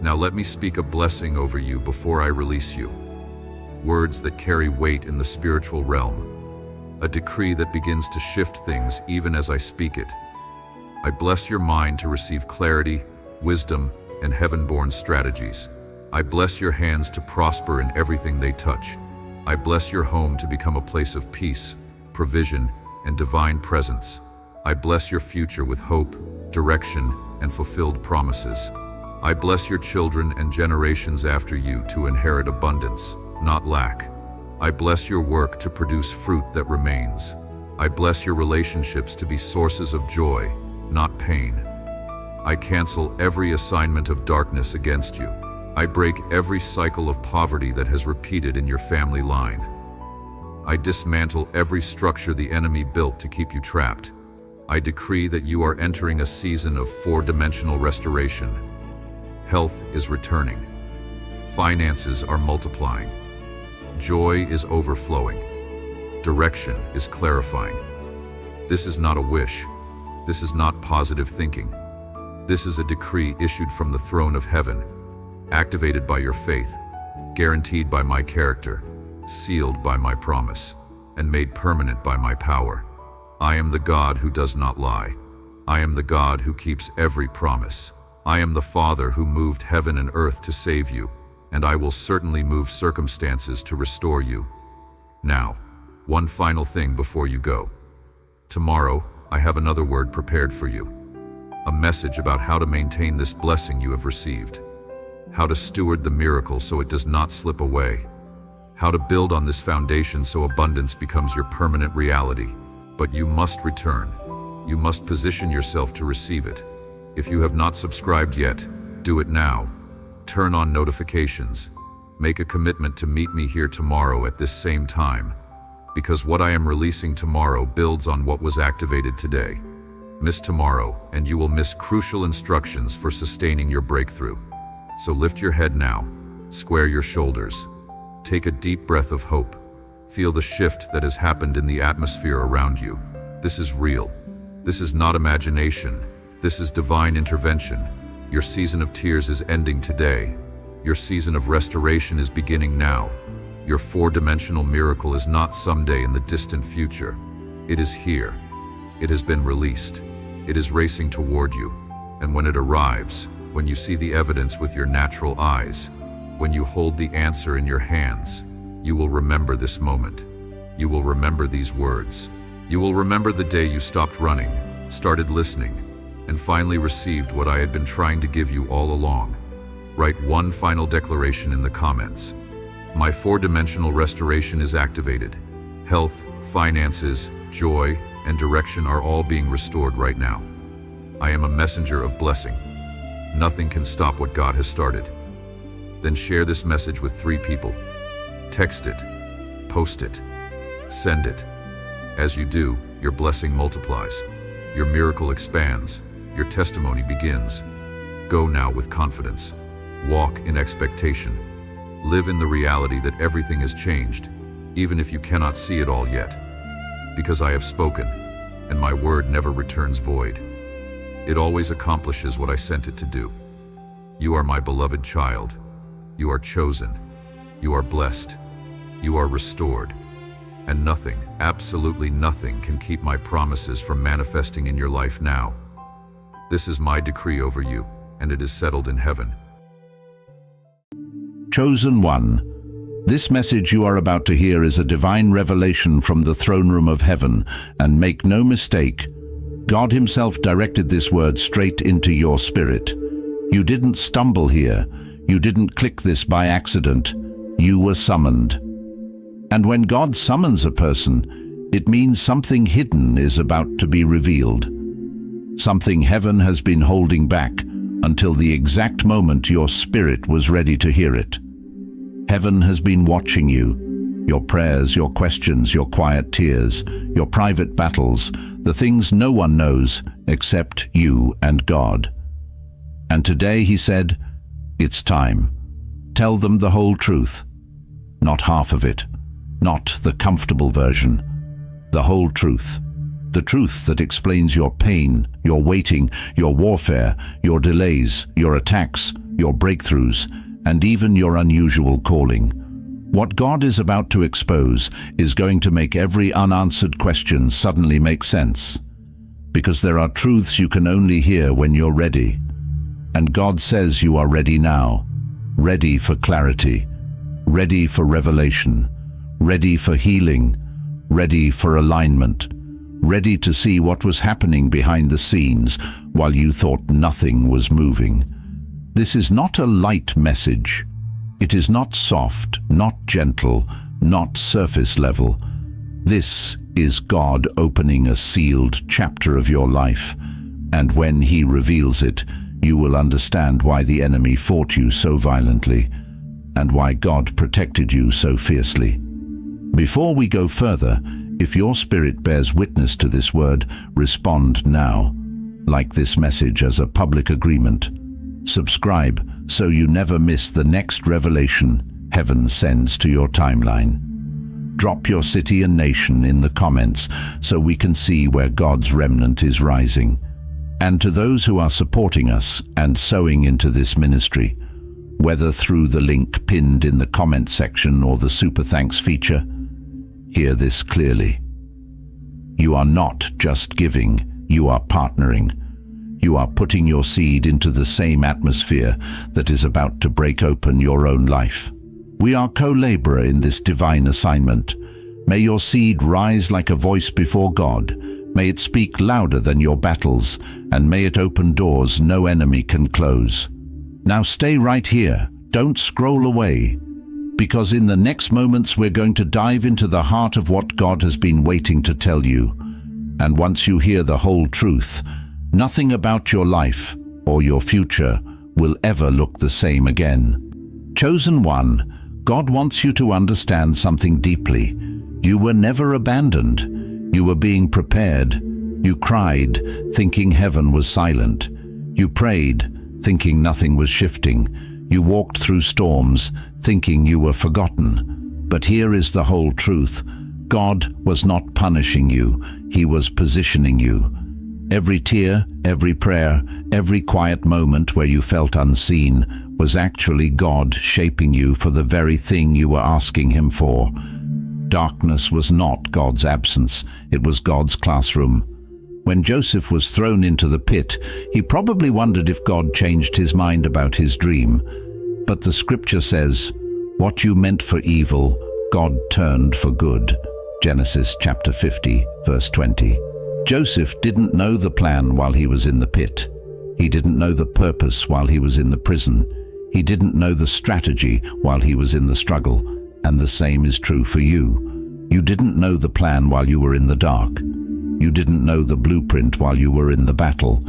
Now let me speak a blessing over you before I release you. Words that carry weight in the spiritual realm. A decree that begins to shift things even as I speak it. I bless your mind to receive clarity, wisdom, and heaven-born strategies. I bless your hands to prosper in everything they touch. I bless your home to become a place of peace, provision, and divine presence. I bless your future with hope, direction, and fulfilled promises. I bless your children and generations after you to inherit abundance, not lack. I bless your work to produce fruit that remains. I bless your relationships to be sources of joy, not pain. I cancel every assignment of darkness against you. I break every cycle of poverty that has repeated in your family line. I dismantle every structure the enemy built to keep you trapped. I decree that you are entering a season of 4-dimensional restoration. Health is returning. Finances are multiplying. Joy is overflowing. Direction is clarifying. This is not a wish. This is not positive thinking. This is a decree issued from the throne of heaven, activated by your faith, guaranteed by my character, sealed by my promise, and made permanent by my power. I am the God who does not lie. I am the God who keeps every promise. I am the Father who moved heaven and earth to save you, and I will certainly move circumstances to restore you. Now, one final thing before you go. Tomorrow, I have another word prepared for you. A message about how to maintain this blessing you have received. How to steward the miracle so it does not slip away. How to build on this foundation so abundance becomes your permanent reality. But you must return. You must position yourself to receive it. If you have not subscribed yet, do it now. Turn on notifications. Make a commitment to meet me here tomorrow at this same time, because what I am releasing tomorrow builds on what was activated today. Miss tomorrow, and you will miss crucial instructions for sustaining your breakthrough. So lift your head now, square your shoulders, take a deep breath of hope. Feel the shift that has happened in the atmosphere around you. This is real. This is not imagination. This is divine intervention. Your season of tears is ending today. Your season of restoration is beginning now. Your 4-dimensional miracle is not someday in the distant future. It is here. It has been released. It is racing toward you. And when it arrives, when you see the evidence with your natural eyes, when you hold the answer in your hands, you will remember this moment. You will remember these words. You will remember the day you stopped running, started listening, and finally received what I had been trying to give you all along. Write one final declaration in the comments. My 4-dimensional restoration is activated. Health, finances, joy, and direction are all being restored right now. I am a messenger of blessing. Nothing can stop what God has started. Then share this message with 3 people. Text it, post it, send it. As you do, your blessing multiplies, your miracle expands, your testimony begins. Go now with confidence. Walk in expectation. Live in the reality that everything has changed, even if you cannot see it all yet. Because I have spoken, and my word never returns void. It always accomplishes what I sent it to do. You are my beloved child. You are chosen. You are blessed. You are restored. And nothing, absolutely nothing, can keep my promises from manifesting in your life now. This is my decree over you, and it is settled in heaven. Chosen one. This message you are about to hear is a divine revelation from the throne room of heaven, and make no mistake, God Himself directed this word straight into your spirit. You didn't stumble here. You didn't click this by accident. You were summoned. And when God summons a person, it means something hidden is about to be revealed. Something heaven has been holding back until the exact moment your spirit was ready to hear it. Heaven has been watching you, your prayers, your questions, your quiet tears, your private battles, the things no one knows except you and God. And today He said, it's time. Tell them the whole truth, not half of it, not the comfortable version, the whole truth. The truth that explains your pain, your waiting, your warfare, your delays, your attacks, your breakthroughs, and even your unusual calling. What God is about to expose is going to make every unanswered question suddenly make sense. Because there are truths you can only hear when you're ready. And God says you are ready now. Ready for clarity. Ready for revelation. Ready for healing. Ready for alignment. Ready to see what was happening behind the scenes while you thought nothing was moving. This is not a light message. It is not soft, not gentle, not surface level. This is God opening a sealed chapter of your life, and when He reveals it, you will understand why the enemy fought you so violently, and why God protected you so fiercely. Before we go further, if your spirit bears witness to this word, respond now, like this message as a public agreement. Subscribe so you never miss the next revelation heaven sends to your timeline. Drop your city and nation in the comments so we can see where God's remnant is rising. And to those who are supporting us and sowing into this ministry, whether through the link pinned in the comment section or the Super Thanks feature, hear this clearly. You are not just giving, you are partnering. You are putting your seed into the same atmosphere that is about to break open your own life. We are co-laborer in this divine assignment. May your seed rise like a voice before God. May it speak louder than your battles, and may it open doors no enemy can close. Now stay right here. Don't scroll away. Because in the next moments we're going to dive into the heart of what God has been waiting to tell you. And once you hear the whole truth, nothing about your life or your future will ever look the same again. Chosen one, God wants you to understand something deeply. You were never abandoned. You were being prepared. You cried, thinking heaven was silent. You prayed, thinking nothing was shifting. You walked through storms, thinking you were forgotten. But here is the whole truth. God was not punishing you. He was positioning you. Every tear, every prayer, every quiet moment where you felt unseen was actually God shaping you for the very thing you were asking Him for. Darkness was not God's absence. It was God's classroom. When Joseph was thrown into the pit, he probably wondered if God changed his mind about his dream. But the scripture says, "What you meant for evil, God turned for good." Genesis chapter 50, verse 20. Joseph didn't know the plan while he was in the pit. He didn't know the purpose while he was in the prison. He didn't know the strategy while he was in the struggle. And the same is true for you. You didn't know the plan while you were in the dark. You didn't know the blueprint while you were in the battle.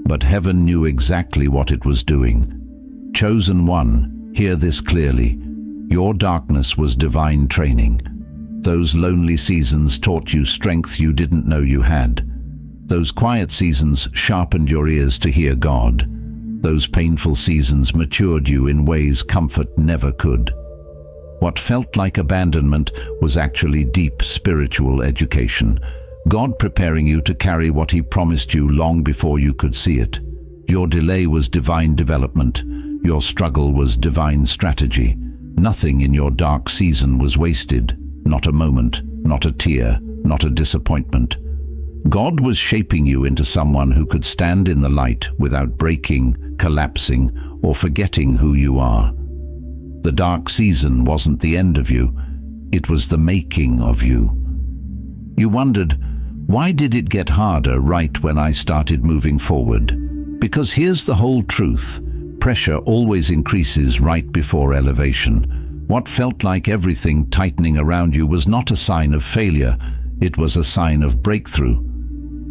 but heaven knew exactly what it was doing. Chosen one, hear this clearly. Your darkness was divine training. Those lonely seasons taught you strength you didn't know you had. Those quiet seasons sharpened your ears to hear God. Those painful seasons matured you in ways comfort never could. What felt like abandonment was actually deep spiritual education. God preparing you to carry what He promised you long before you could see it. Your delay was divine development. Your struggle was divine strategy. Nothing in your dark season was wasted. Not a moment, not a tear, not a disappointment. God was shaping you into someone who could stand in the light without breaking, collapsing, or forgetting who you are. The dark season wasn't the end of you. It was the making of you. You wondered, why did it get harder right when I started moving forward? Because here's the whole truth. Pressure always increases right before elevation. What felt like everything tightening around you was not a sign of failure. It was a sign of breakthrough.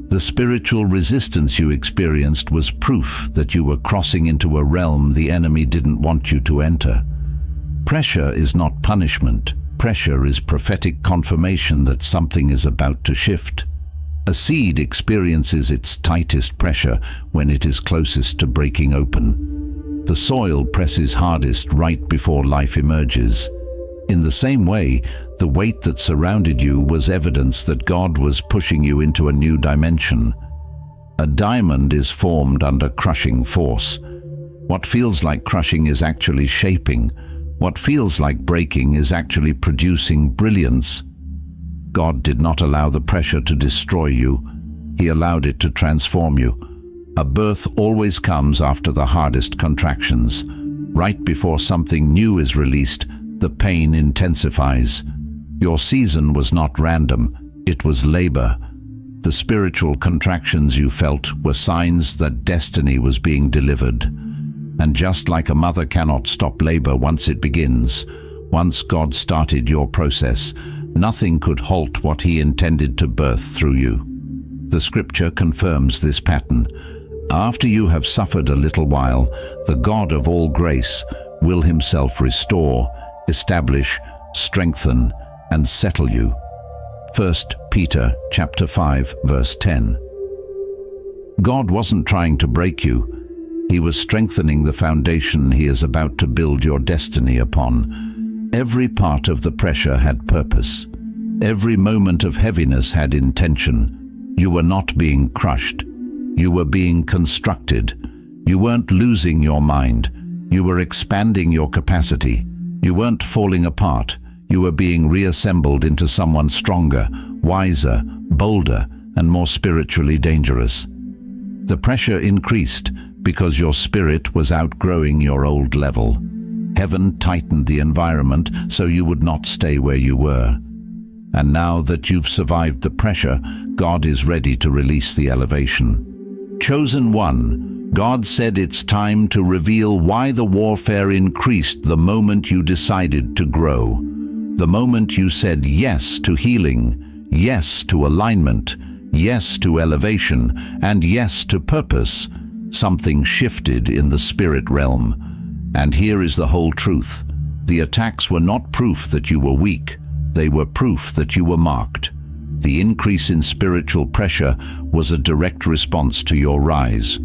The spiritual resistance you experienced was proof that you were crossing into a realm the enemy didn't want you to enter. Pressure is not punishment. Pressure is prophetic confirmation that something is about to shift. A seed experiences its tightest pressure when it is closest to breaking open. The soil presses hardest right before life emerges. In the same way, the weight that surrounded you was evidence that God was pushing you into a new dimension. A diamond is formed under crushing force. What feels like crushing is actually shaping. What feels like breaking is actually producing brilliance. God did not allow the pressure to destroy you. He allowed it to transform you. A birth always comes after the hardest contractions. Right before something new is released, the pain intensifies. Your season was not random, it was labor. The spiritual contractions you felt were signs that destiny was being delivered. And just like a mother cannot stop labor once it begins, once God started your process, nothing could halt what He intended to birth through you. The scripture confirms this pattern. After you have suffered a little while, the God of all grace will Himself restore, establish, strengthen, and settle you. 1 Peter chapter 5, verse 10. God wasn't trying to break you. He was strengthening the foundation He is about to build your destiny upon. Every part of the pressure had purpose. Every moment of heaviness had intention. You were not being crushed. You were being constructed. You weren't losing your mind. You were expanding your capacity. You weren't falling apart. You were being reassembled into someone stronger, wiser, bolder, and more spiritually dangerous. The pressure increased because your spirit was outgrowing your old level. Heaven tightened the environment so you would not stay where you were. And now that you've survived the pressure, God is ready to release the elevation. Chosen one, God said it's time to reveal why the warfare increased the moment you decided to grow. The moment you said yes to healing, yes to alignment, yes to elevation, and yes to purpose, something shifted in the spirit realm. And here is the whole truth. The attacks were not proof that you were weak. They were proof that you were marked. The increase in spiritual pressure was a direct response to your rise.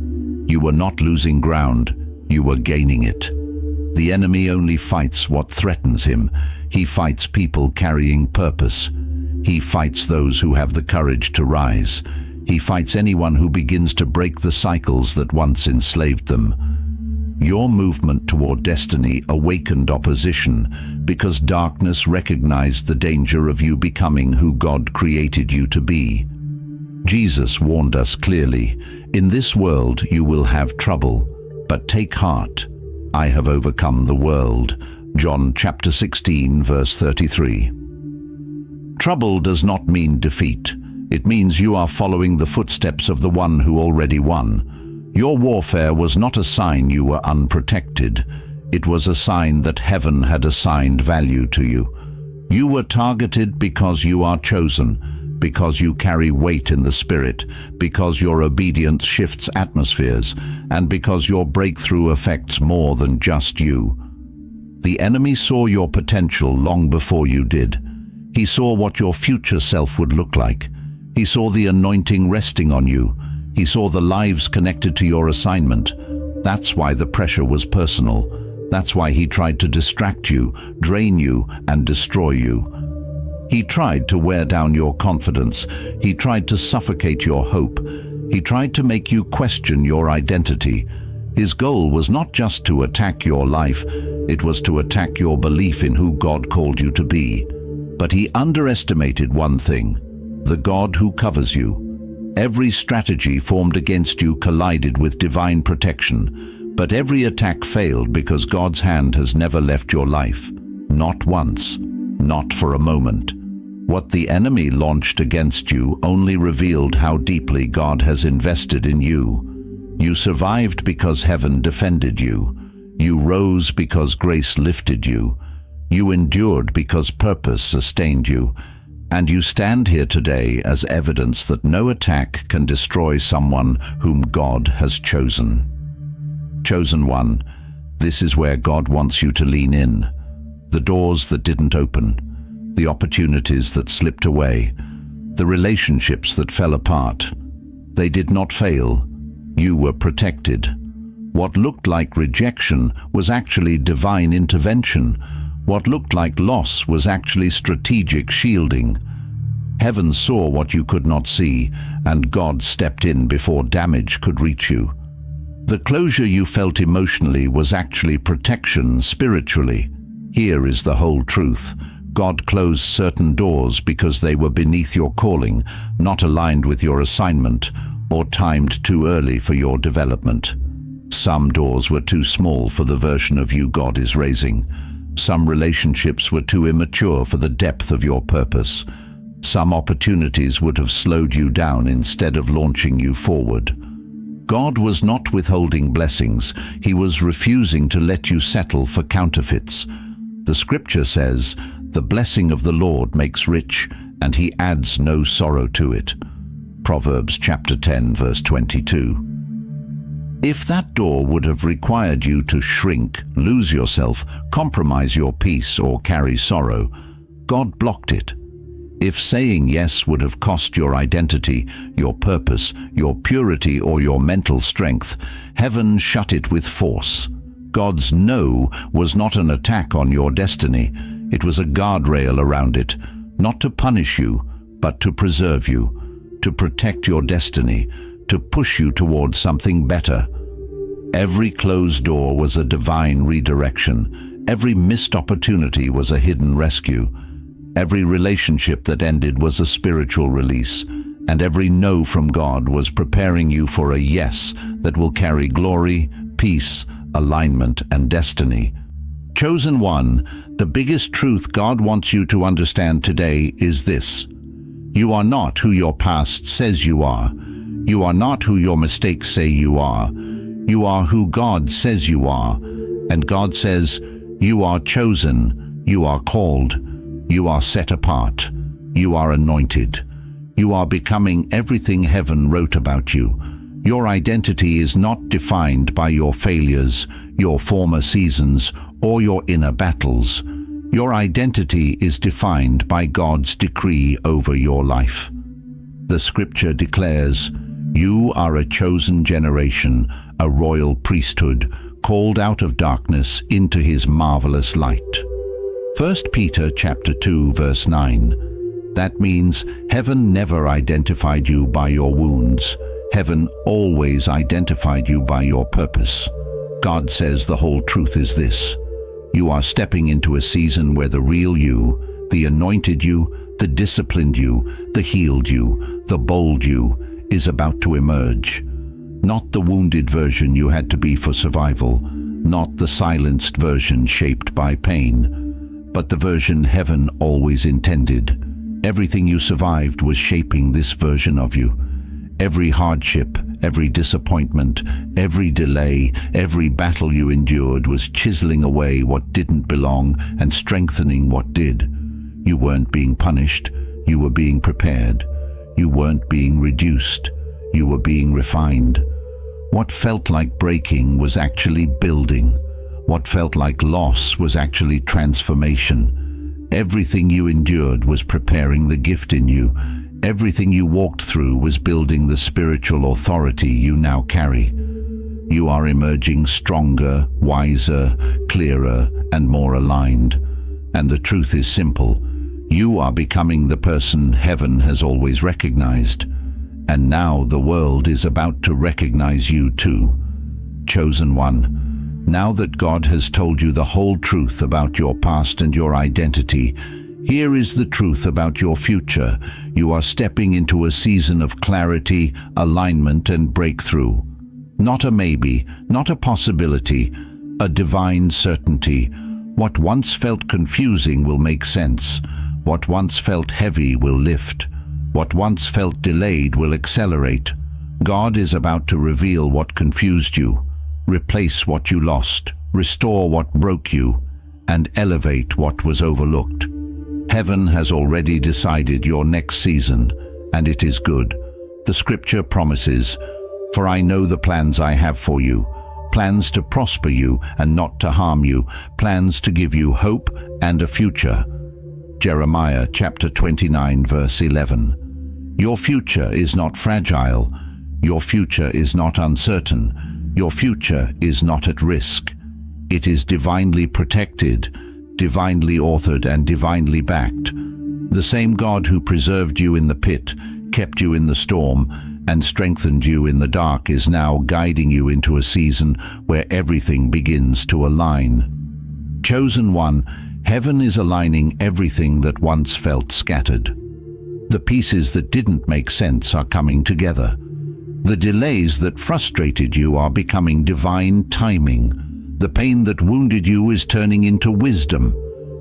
You were not losing ground, you were gaining it. The enemy only fights what threatens him. He fights people carrying purpose. He fights those who have the courage to rise. He fights anyone who begins to break the cycles that once enslaved them. Your movement toward destiny awakened opposition because darkness recognized the danger of you becoming who God created you to be. Jesus warned us clearly, "In this world you will have trouble, but take heart. I have overcome the world." John chapter 16, verse 33. Trouble does not mean defeat. It means you are following the footsteps of the one who already won. Your warfare was not a sign you were unprotected. It was a sign that heaven had assigned value to you. You were targeted because you are chosen, because you carry weight in the Spirit, because your obedience shifts atmospheres, and because your breakthrough affects more than just you. The enemy saw your potential long before you did. He saw what your future self would look like. He saw the anointing resting on you. He saw the lives connected to your assignment. That's why the pressure was personal. That's why he tried to distract you, drain you, and destroy you. He tried to wear down your confidence. He tried to suffocate your hope. He tried to make you question your identity. His goal was not just to attack your life, it was to attack your belief in who God called you to be. But he underestimated one thing: the God who covers you. Every strategy formed against you collided with divine protection, but every attack failed because God's hand has never left your life. Not once, not for a moment. What the enemy launched against you only revealed how deeply God has invested in you. You survived because heaven defended you. You rose because grace lifted you. You endured because purpose sustained you. And you stand here today as evidence that no attack can destroy someone whom God has chosen. Chosen one, this is where God wants you to lean in. The doors that didn't open, the opportunities that slipped away, the relationships that fell apart. They did not fail. You were protected. What looked like rejection was actually divine intervention. What looked like loss was actually strategic shielding. Heaven saw what you could not see, and God stepped in before damage could reach you. The closure you felt emotionally was actually protection spiritually. Here is the whole truth. God closed certain doors because they were beneath your calling, not aligned with your assignment, or timed too early for your development. Some doors were too small for the version of you God is raising. Some relationships were too immature for the depth of your purpose. Some opportunities would have slowed you down instead of launching you forward. God was not withholding blessings. He was refusing to let you settle for counterfeits. The scripture says, "The blessing of the Lord makes rich, and he adds no sorrow to it." Proverbs chapter 10, verse 22. If that door would have required you to shrink, lose yourself, compromise your peace, or carry sorrow, God blocked it. If saying yes would have cost your identity, your purpose, your purity, or your mental strength, heaven shut it with force. God's no was not an attack on your destiny. It was a guardrail around it, not to punish you, but to preserve you, to protect your destiny, to push you towards something better. Every closed door was a divine redirection. Every missed opportunity was a hidden rescue. Every relationship that ended was a spiritual release, and every no from God was preparing you for a yes that will carry glory, peace, alignment, and destiny. Chosen one, the biggest truth God wants you to understand today is this: you are not who your past says you are. You are not who your mistakes say you are. You are who God says you are. And God says, you are chosen, you are called, you are set apart, you are anointed. You are becoming everything heaven wrote about you. Your identity is not defined by your failures, your former seasons, or your inner battles. Your identity is defined by God's decree over your life. The scripture declares, you are a chosen generation, a royal priesthood, called out of darkness into his marvelous light. 1 Peter chapter 2, verse 9. That means heaven never identified you by your wounds. Heaven always identified you by your purpose. God says the whole truth is this: you are stepping into a season where the real you, the anointed you, the disciplined you, the healed you, the bold you, is about to emerge. Not the wounded version you had to be for survival, not the silenced version shaped by pain, but the version heaven always intended. Everything you survived was shaping this version of you. Every hardship, every disappointment, every delay, every battle you endured was chiseling away what didn't belong and strengthening what did. You weren't being punished, You were being prepared. You weren't being reduced. You were being refined. What felt like breaking was actually building. What felt like loss was actually transformation. Everything you endured was preparing the gift in you. Everything you walked through was building the spiritual authority you now carry. You are emerging stronger, wiser, clearer, and more aligned. And the truth is simple. You are becoming the person heaven has always recognized. And now the world is about to recognize you too. Chosen one, now that God has told you the whole truth about your past and your identity, here is the truth about your future. You are stepping into a season of clarity, alignment, and breakthrough. Not a maybe, not a possibility, a divine certainty. What once felt confusing will make sense. What once felt heavy will lift. What once felt delayed will accelerate. God is about to reveal what confused you, replace what you lost, restore what broke you, and elevate what was overlooked. Heaven has already decided your next season, and it is good. The scripture promises, "For I know the plans I have for you, plans to prosper you and not to harm you, plans to give you hope and a future." Jeremiah chapter 29 verse 11. Your future is not fragile. Your future is not uncertain. Your future is not at risk. It is divinely protected, divinely authored, and divinely backed. The same God who preserved you in the pit, kept you in the storm, and strengthened you in the dark is now guiding you into a season where everything begins to align. Chosen one, heaven is aligning everything that once felt scattered. The pieces that didn't make sense are coming together. The delays that frustrated you are becoming divine timing. The pain that wounded you is turning into wisdom.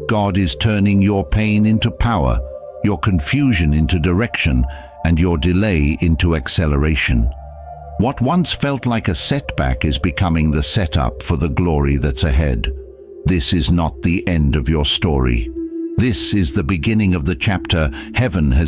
God is turning your pain into power, your confusion into direction, and your delay into acceleration. What once felt like a setback is becoming the setup for the glory that's ahead. This is not the end of your story. This is the beginning of the chapter heaven has